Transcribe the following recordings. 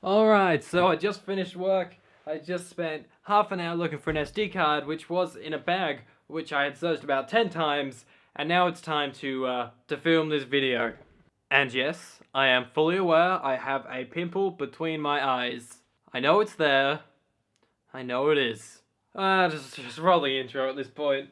Alright, so I just finished work. I just spent half an hour looking for an SD card, which was in a bag, which I had searched about 10 times, and now it's time to film this video. And yes, I am fully aware I have a pimple between my eyes. I know it's there. I know it is. Just roll the intro at this point.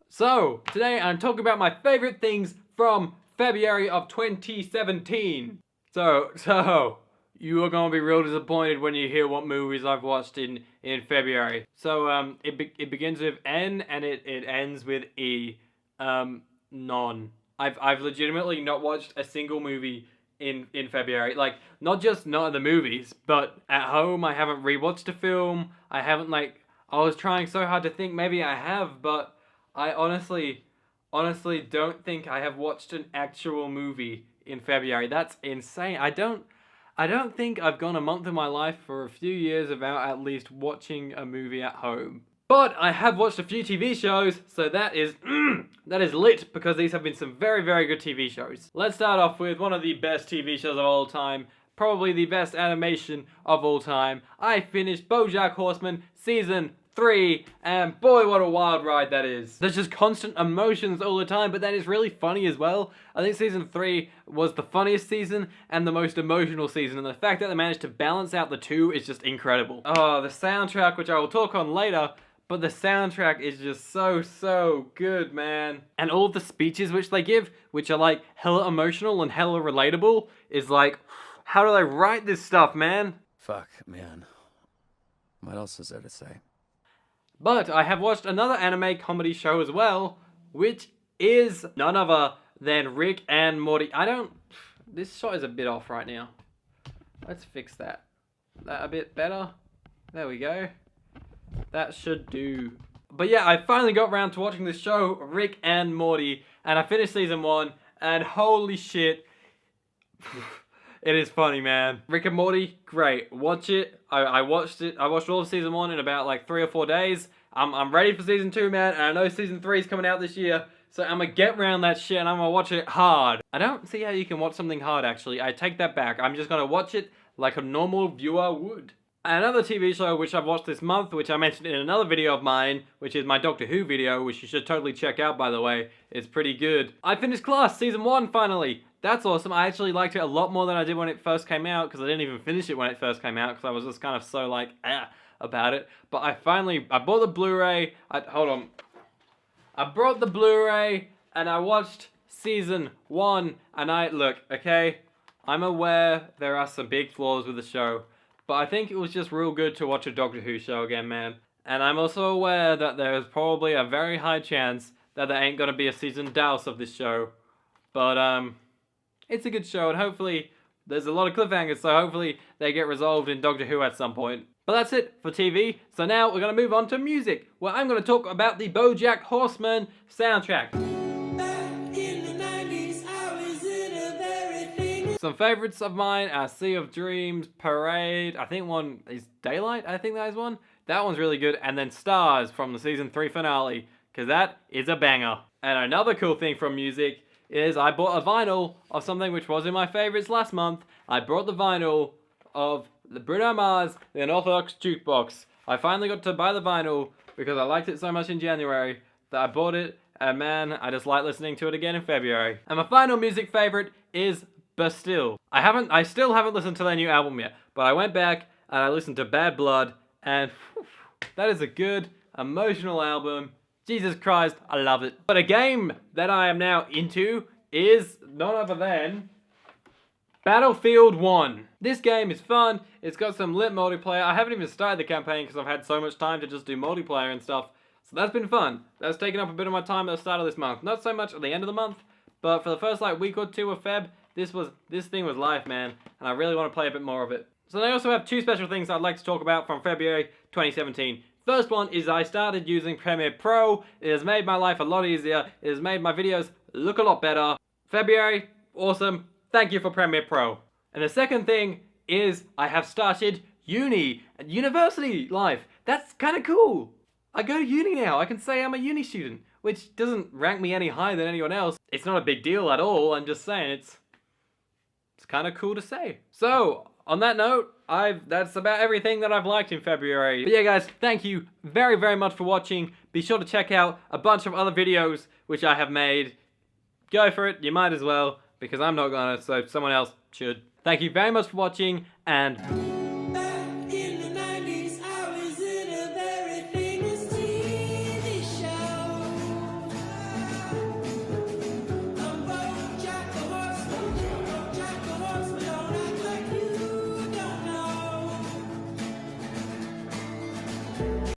So, today I'm talking about my favorite things from February of 2017. So, you are gonna be real disappointed when you hear what movies I've watched in February. So, it begins with N and it ends with E. None. I've legitimately not watched a single movie in February. Like, not just none of the movies, but at home I haven't rewatched a film. I was trying so hard to think maybe I have, but I honestly don't think I have watched an actual movie in February. That's insane. I don't think I've gone a month of my life for a few years without at least watching a movie at home. But I have watched a few TV shows, so that is lit, because these have been some very, very good TV shows. Let's start off with one of the best TV shows of all time, probably the best animation of all time. I finished BoJack Horseman Season 3, and boy, what a wild ride that is. There's just constant emotions all the time, but that is really funny as well. I think Season 3 was the funniest season and the most emotional season, and the fact that they managed to balance out the two is just incredible. Oh, the soundtrack, which I will talk on later, but the soundtrack is just so good, man. And all of the speeches which they give, which are like hella emotional and hella relatable, is like, how do they write this stuff, man? Fuck, man. What else is there to say? But I have watched another anime comedy show as well, which is none other than Rick and Morty. This shot is a bit off right now. Let's fix that. That a bit better. There we go. That should do. But yeah, I finally got around to watching this show, Rick and Morty, and I finished season 1, and holy shit, it is funny, man. Rick and Morty, great. Watch it. I watched it. I watched all of season 1 in about like 3 or 4 days. I'm ready for season 2, man, and I know season 3 is coming out this year, so I'm gonna get around that shit and I'm gonna watch it hard. I don't see how you can watch something hard, actually. I take that back. I'm just gonna watch it like a normal viewer would. Another TV show which I've watched this month, which I mentioned in another video of mine, which is my Doctor Who video, which you should totally check out, by the way. It's pretty good. I finished Class Season 1, finally. That's awesome. I actually liked it a lot more than I did when it first came out, because I didn't even finish it when it first came out, because I was just kind of so like, about it. But I bought the Blu-ray. Hold on. I brought the Blu-ray, and I watched Season 1, and look, okay? I'm aware there are some big flaws with the show, but I think it was just real good to watch a Doctor Who show again, man. And I'm also aware that there is probably a very high chance that there ain't gonna be a season douse of this show. But, it's a good show, and hopefully there's a lot of cliffhangers, so hopefully they get resolved in Doctor Who at some point. But that's it for TV, so now we're gonna move on to music, where I'm gonna talk about the BoJack Horseman soundtrack. Some favorites of mine are Sea of Dreams, Parade, I think one is Daylight, I think that is one. That one's really good, and then Stars from the season 3 finale, because that is a banger. And another cool thing from music is I bought a vinyl of something which was in my favorites last month. I brought the vinyl of the Bruno Mars, The Unorthodox Jukebox. I finally got to buy the vinyl because I liked it so much in January that I bought it, and man, I just like listening to it again in February. And my final music favorite is Bastille. I still haven't listened to their new album yet, but I went back and I listened to Bad Blood, and that is a good, emotional album. Jesus Christ, I love it. But a game that I am now into is none other than Battlefield 1. This game is fun. It's got some lit multiplayer. I haven't even started the campaign because I've had so much time to just do multiplayer and stuff. So that's been fun. That's taken up a bit of my time at the start of this month. Not so much at the end of the month, but for the first like week or two of Feb, this thing was life, man, and I really want to play a bit more of it. So I also have 2 special things I'd like to talk about from February 2017. First one is I started using Premiere Pro. It has made my life a lot easier. It has made my videos look a lot better. February, awesome. Thank you for Premiere Pro. And the second thing is I have started university life. That's kind of cool. I go to uni now. I can say I'm a uni student, which doesn't rank me any higher than anyone else. It's not a big deal at all. I'm just saying it's kind of cool to say. So, on that note, that's about everything that I've liked in February. But yeah, guys, thank you very, very much for watching. Be sure to check out a bunch of other videos which I have made. Go for it, you might as well, because I'm not gonna, so someone else should. Thank you very much for watching, and